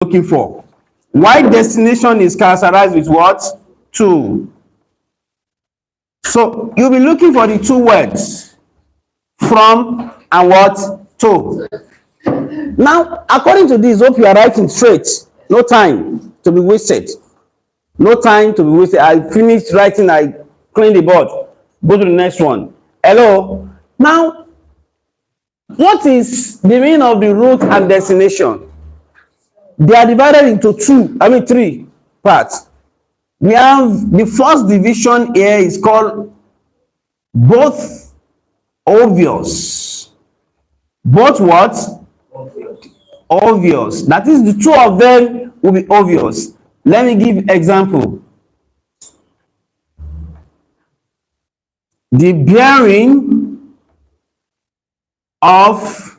looking for. Why destination is characterized with what? To. So you'll be looking for the two words, from and what? To. Now, according to this, hope you are writing straight. No time to be wasted. No time to be wasted. I finished writing, I clean the board. Go to the next one. Hello. Now, what is the meaning of the route and destination? They are divided into three parts. We have the first division here is called both obvious. Both what? Obvious. That is, the two of them will be obvious. Let me give example. The bearing of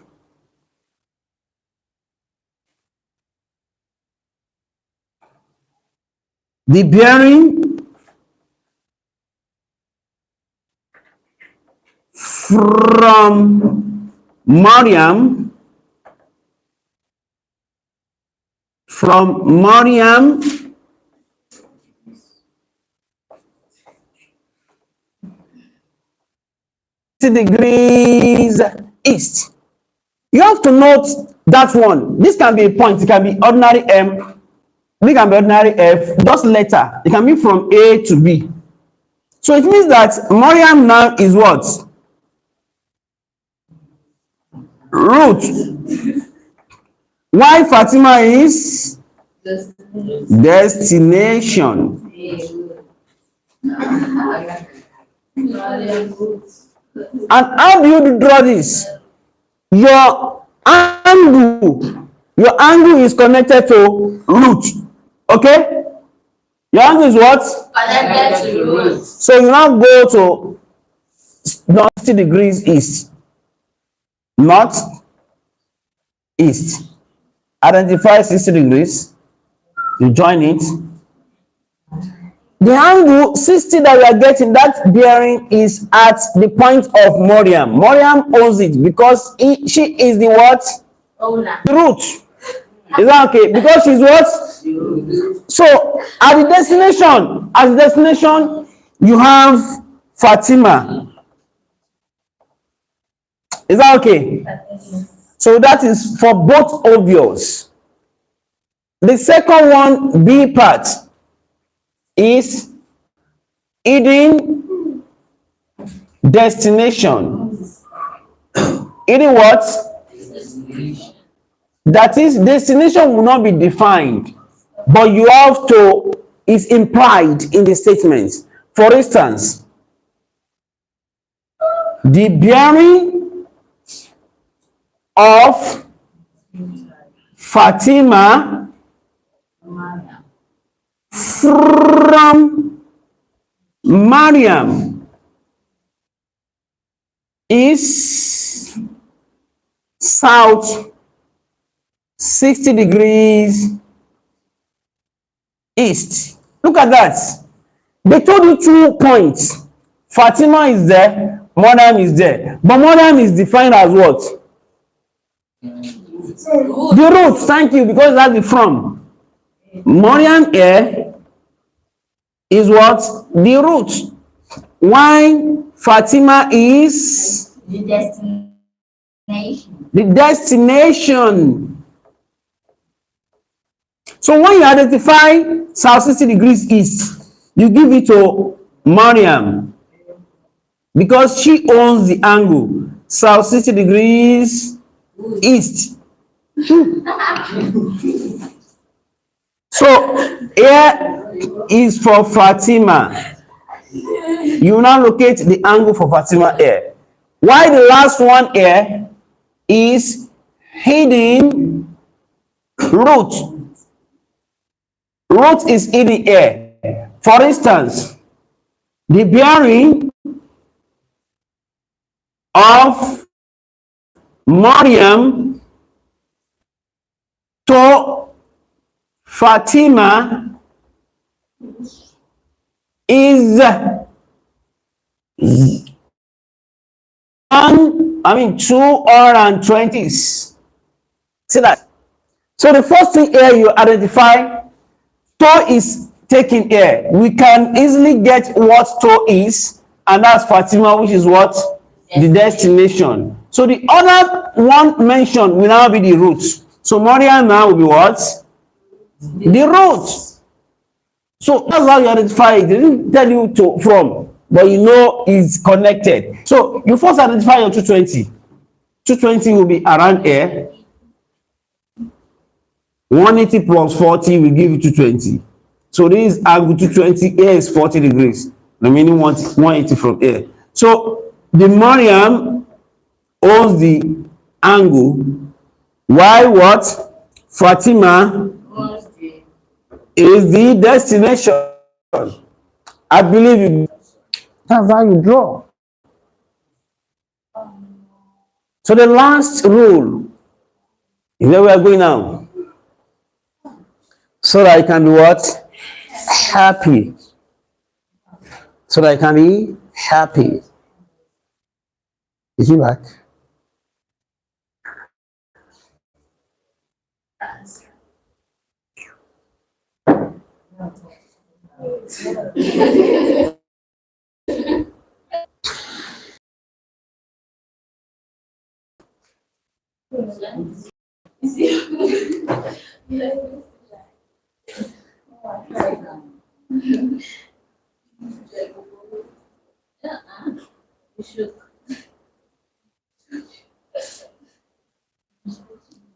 from Mariam degrees east. You have to note that one. This can be a point, it can be ordinary M, it can be ordinary F, just letter. It can be from A to B. So it means that Mariam now is what? Root. Why Fatima is destination. And how do you draw this? Your angle is connected to root. Okay? Your angle is what? Connected to root. So you now go to 60 degrees east. North, east. Identify 60 degrees. You join it. The angle 60 that we are getting, that bearing is at the point of Mariam. Mariam owns it because she is the what? Owner. The root. Is that okay? Because she's what? So at the destination, you have Fatima. Is that okay? So that is for both obvious. The second one, B part, is hidden destination. Hidden what? That is, destination will not be defined, but you have to, is implied in the statement. For instance, the bearing of Fatima from Mariam is south 60 degrees east. Look at that. They told you 2 points. Fatima is there, Mariam is there. But Mariam is defined as what? The root. Thank you, because that's the from. Mariam here is what? The root. Why Fatima is The destination. the destination. So when you identify south 60 degrees east, you give it to Mariam because she owns the angle south 60 degrees east. So here is for Fatima. You now locate the angle for Fatima here. Why the last one here is hidden root. Root is hidden here. For instance, the bearing of Mariam to Fatima is 220. See that? So the first thing here you identify, toe is taken here. We can easily get what toe is, and that's Fatima, which is what? The destination. So the other one mentioned will now be the route. So Maria now will be what? The route. So that's how you identify it. They didn't tell you to from, but you know it's connected. So you first identify your 220. 220 will be around here. 180 plus 40 will give you 220. So this angle 220 here is 40 degrees. Remaining 180 from here. So the Mariam owns the angle. Why what? Fatima is the destination. I believe you. That's how you draw. So the last rule is where we are going now. So that I can be what? Happy. So that I can be happy. Is he back?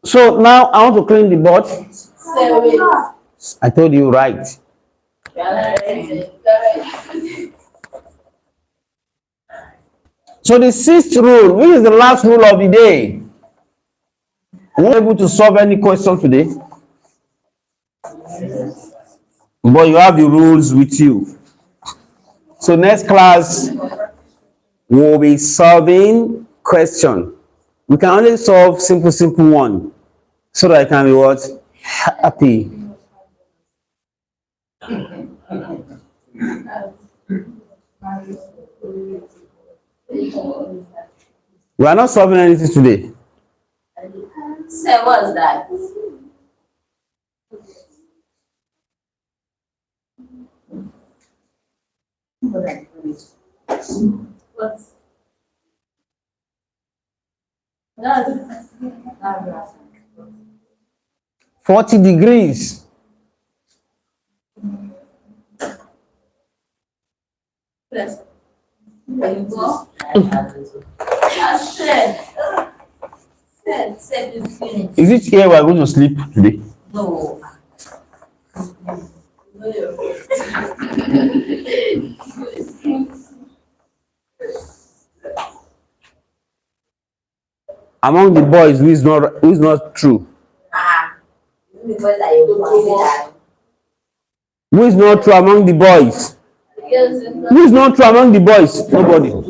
So now I want to clean the board. I told you right. So the sixth rule, which is the last rule of the day. Were you able to solve any question today? But you have the rules with you. So next class, we'll be solving question. We can only solve simple one. So that I can be what? Happy. We are not solving anything today. So what's that? What? 40 degrees. Plus. Said is finished. Is it here we are going to sleep today? No. Among the boys, who is not true? Because I consider. Who is not true among the boys? Who is not true among the boys? Nobody. All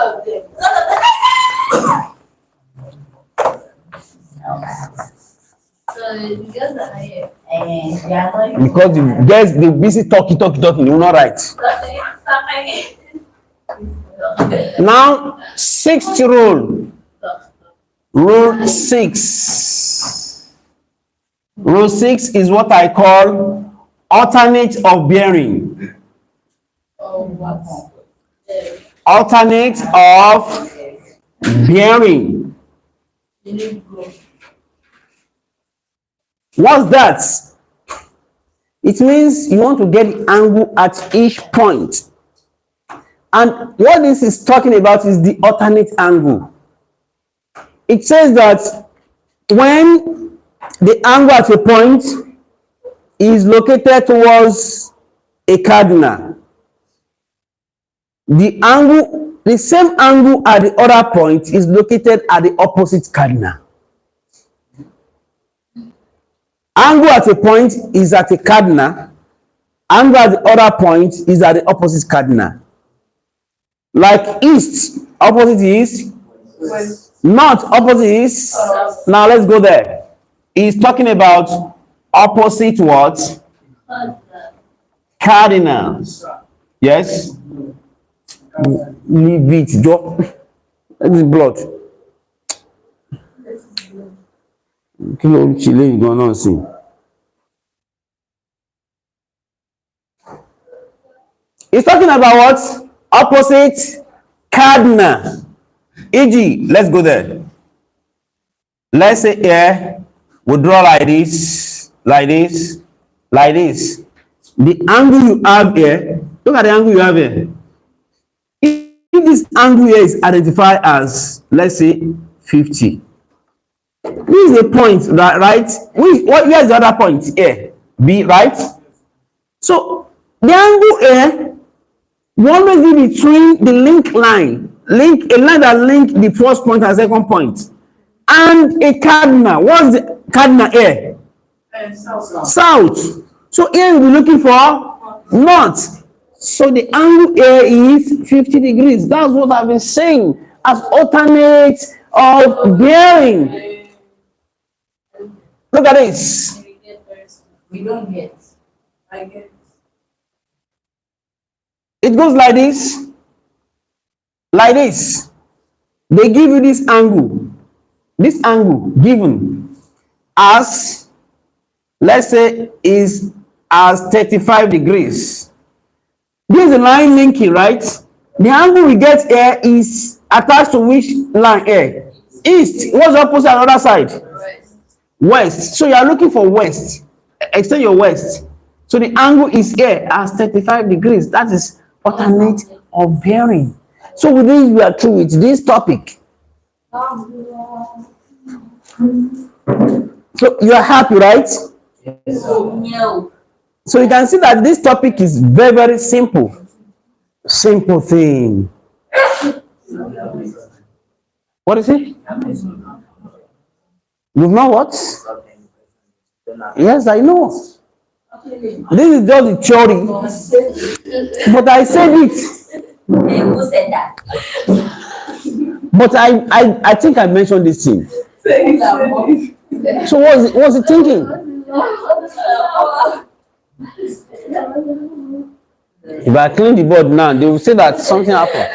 of them. So because Because the girls they busy talking, they will not write. Now, sixth rule. Rule 6. Rule 6 is what I call alternate of bearing. Alternate of bearing. What's that? It means you want to get the angle at each point. And what this is talking about is the alternate angle. It says that when the angle at a point is located towards a cardinal, the same angle at the other point is located at the opposite cardinal. Angle at a point is at a cardinal, angle at the other point is at the opposite cardinal. Like east, opposite is west. North, opposite is now let's go there. He's talking about opposite what? Cardinals. Yes. Leave it, Joe. That is blood. Kí ló ń ṣe léyìn gan náà sí? It's talking about what? Opposite cardinal. E.g., let's go there. Let's say here, we draw like this, like this, like this. The angle you have here, look at the angle you have here. If this angle here is identified as, let's say, 50. This is a point, right? Where is the other point here? B, right? So, the angle here will always be between the link line, a line that link the first point and second point, and a cardinal. What's the cardinal here? South. So here we'll be looking for north. So the angle here is 50 degrees. That's what I've been saying as alternate of bearing. Look at this. We don't get. I get. It goes like this. Like this. They give you this angle. This angle given as, let's say, is as 35 degrees. This is the line linking, right? The angle we get here is attached to which line here? East. What's the opposite on the other side? West. So you are looking for west. Extend your west. So the angle is here as 35 degrees. That is alternate of bearing. So with this, we are through with this topic. So you are happy, right? No. So you can see that this topic is very, very simple. Simple thing. What is it? You've not what? Yes, I know. This is just the theory. But I said it. Who said that? But I think I mentioned this thing. So what's it thinking? If I clean the board now, they will say that something happened.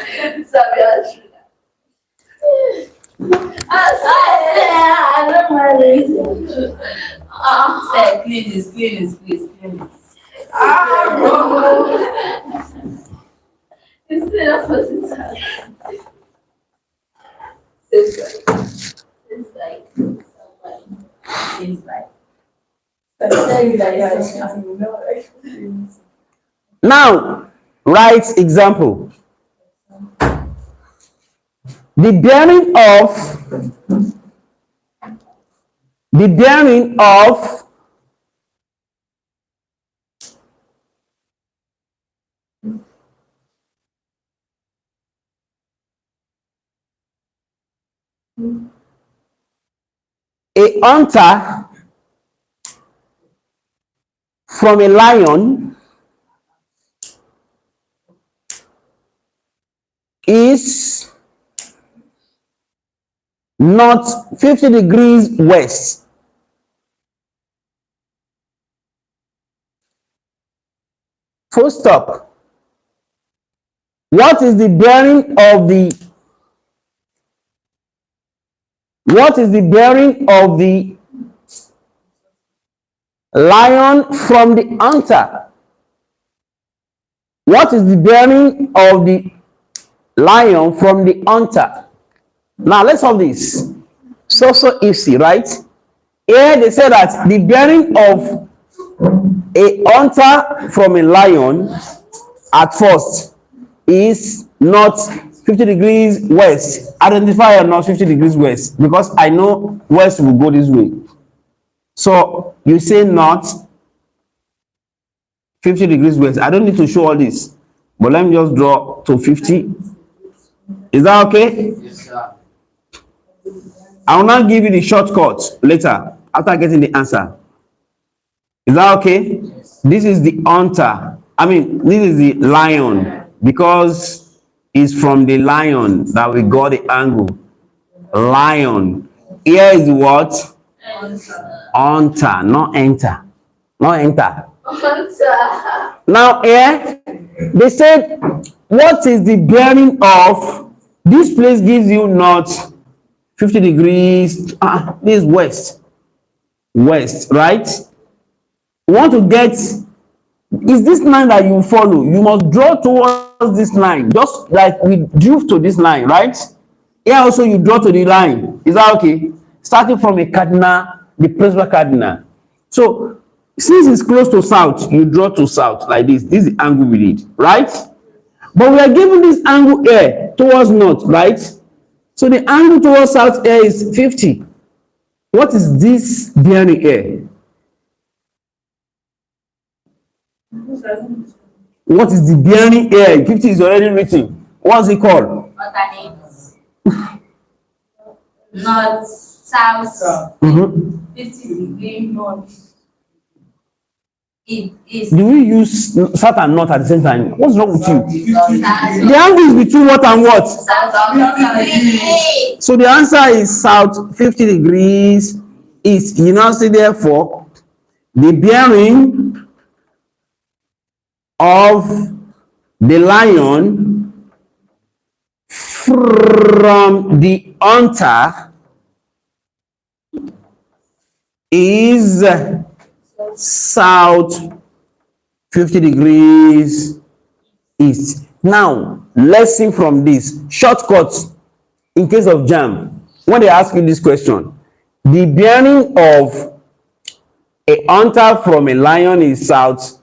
I don't mind it. Say, clean this, please. It's like. Now, write example. The bearing of a hunter from a lion is not 50 degrees west. Full stop. What is the bearing of the lion from the hunter? What is the bearing of the lion from the hunter? Now let's solve this. So easy, right? Here they say that the bearing of a hunter from a lion at first is not 50 degrees west. Identify or not 50 degrees west, because I know west will go this way. So you say not 50 degrees west. I don't need to show all this, but let me just draw to 50. Is that okay? Yes, sir. I will now give you the shortcut later after getting the answer. Is that okay? Yes. This is the hunter. This is the lion, because it's from the lion that we got the angle. Lion. Here is what? Hunter, not enter. Not enter. Now here, they said, what is the bearing of, this place gives you not 50 degrees, this is west. west, right? We want to get, is this line that you follow, you must draw towards this line, just like we drew to this line, right? Here also you draw to the line. Is that okay? Starting from a cardinal, the principal cardinal. So since it's close to south, you draw to south like this. This is the angle we need, right? But we are given this angle here towards north, right? So the angle towards south here is 50. What is this bearing here? What is the bearing here? 50 is already written. What's it called? Alternate. North, south, 50-degree north. It is Do we use south and north at the same time? What's wrong with you? south. The angle is between what and what? South of 50 So the answer is south 50 degrees east. You now see therefore the bearing of the lion from the hunter is south 50 degrees east. Now, lesson from this shortcut in case of jam. When they ask you this question, the bearing of a hunter from a lion is south.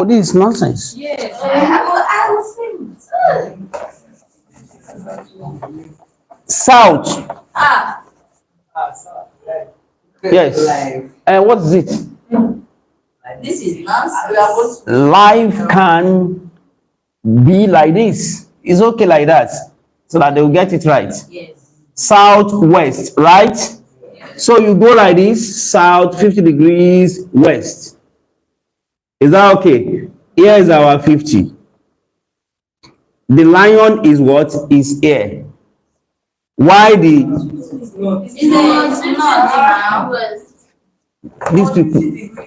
This is nonsense. Yes. I will say South. ah. Yes. And what is it? This is nonsense. Life can be like this. It's okay like that. So that they will get it right. Yes. Southwest, right? So you go like this, south 50 degrees west. Is that okay? Here is our 50. The lion is what? Is here. Why the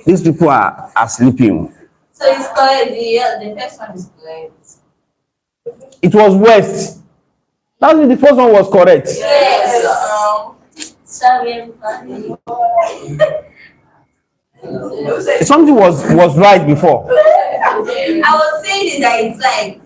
these people are sleeping? So it's correct. The first one is correct. It was west. That means the first one was correct. Yes. Sorry, everybody. Something was right before. I was saying it that it's like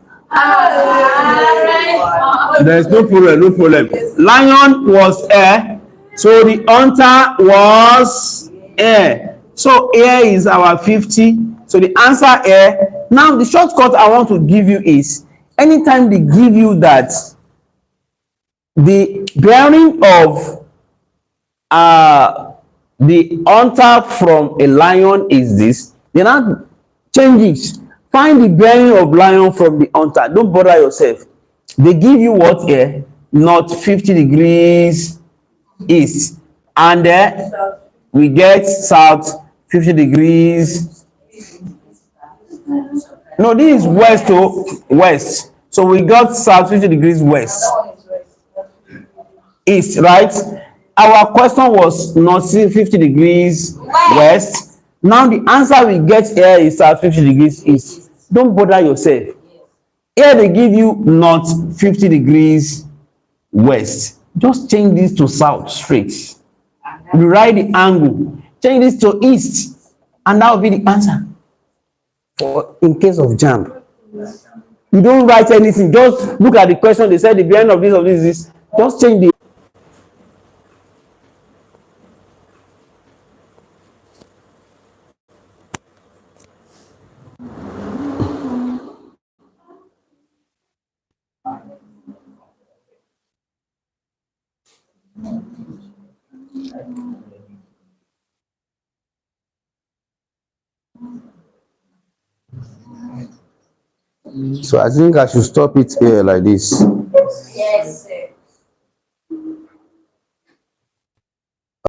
There is no problem, no problem. Lion was air, so the hunter was air. So air is our 50. So the answer air. Now the shortcut I want to give you is anytime they give you that the bearing of the hunter from a lion is this, they now change it. Find the bearing of lion from the hunter. Don't bother yourself. They give you what here? Not 50 degrees east. And we get south 50 degrees. No, this is west to west. So we got south 50 degrees west. East, right? Our question was not 50 degrees west. Now the answer we get here is south 50 degrees east. Don't bother yourself. Here they give you not 50 degrees west. Just change this to south straight. You write the angle. Change this to east. And that will be the answer. For in case of jam. You don't write anything. Just look at the question. They said the bearing of this is. Just change the So I think I should stop it here like this. yes, sir.